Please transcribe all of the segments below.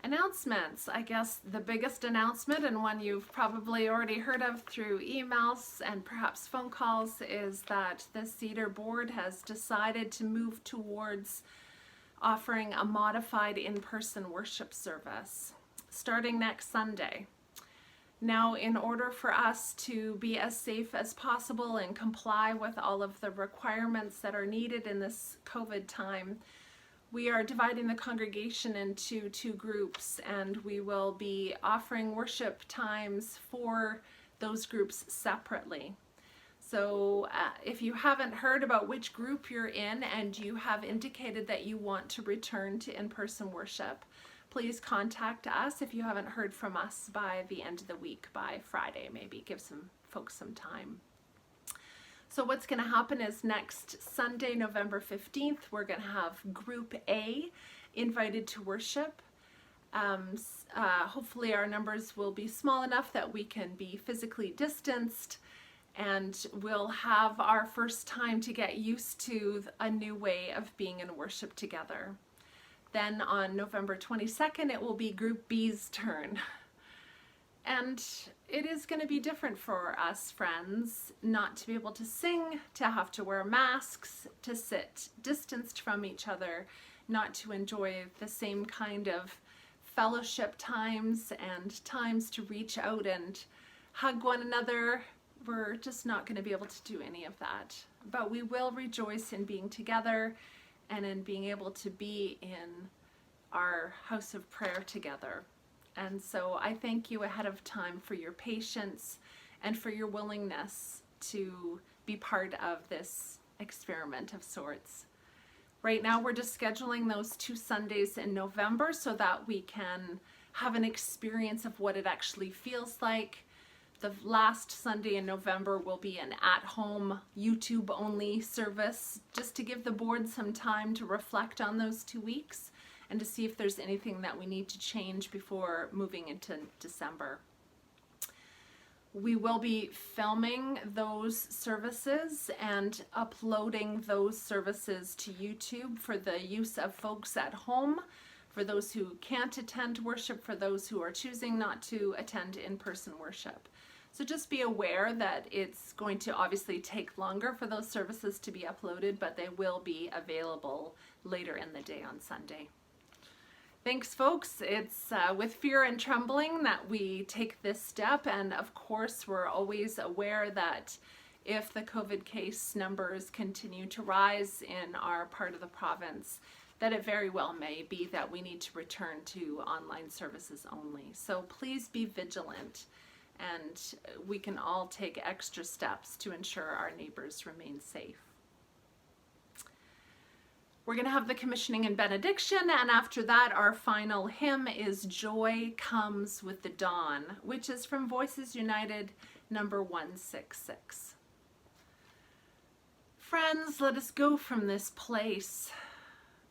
Announcements. I guess the biggest announcement, and one you've probably already heard of through emails and perhaps phone calls, is that the Cedar Board has decided to move towards offering a modified in-person worship service starting next Sunday. Now, in order for us to be as safe as possible and comply with all of the requirements that are needed in this COVID time, we are dividing the congregation into two groups, and we will be offering worship times for those groups separately. So if you haven't heard about which group you're in and you have indicated that you want to return to in-person worship, please contact us if you haven't heard from us by the end of the week, by Friday maybe. Give some folks some time. So what's going to happen is next Sunday, November 15th, we're going to have Group A invited to worship. Hopefully our numbers will be small enough that we can be physically distanced, and we'll have our first time to get used to a new way of being in worship together. Then on November 22nd, it will be Group B's turn. And it is going to be different for us, friends, not to be able to sing, to have to wear masks, to sit distanced from each other, not to enjoy the same kind of fellowship times and times to reach out and hug one another. We're just not going to be able to do any of that. But we will rejoice in being together and in being able to be in our house of prayer together. And so I thank you ahead of time for your patience and for your willingness to be part of this experiment of sorts. Right now we're just scheduling those 2 Sundays in November so that we can have an experience of what it actually feels like. The last Sunday in November will be an at-home YouTube-only service, just to give the board some time to reflect on those 2 weeks and to see if there's anything that we need to change before moving into December. We will be filming those services and uploading those services to YouTube for the use of folks at home, for those who can't attend worship, for those who are choosing not to attend in-person worship. So just be aware that it's going to obviously take longer for those services to be uploaded, but they will be available later in the day on Sunday. Thanks, folks. It's with fear and trembling that we take this step, and of course we're always aware that if the COVID case numbers continue to rise in our part of the province, that it very well may be that we need to return to online services only. So please be vigilant, and we can all take extra steps to ensure our neighbors remain safe. We're going to have the commissioning and benediction, and after that our final hymn is Joy Comes with the Dawn, which is from Voices United number 166. Friends, let us go from this place,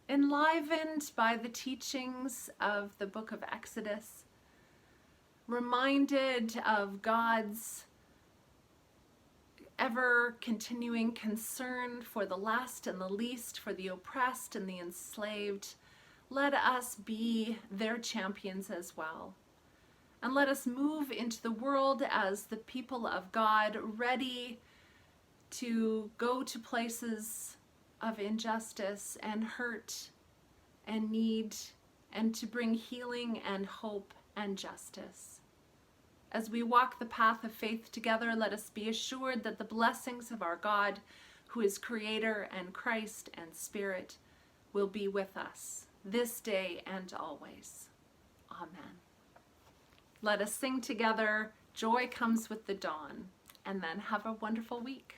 enlivened by the teachings of the book of Exodus, reminded of God's ever-continuing concern for the last and the least, for the oppressed and the enslaved. Let us be their champions as well. And let us move into the world as the people of God, ready to go to places of injustice and hurt and need, and to bring healing and hope and justice. As we walk the path of faith together, let us be assured that the blessings of our God, who is Creator and Christ and Spirit, will be with us this day and always. Amen. Let us sing together, Joy Comes with the Dawn, and then have a wonderful week.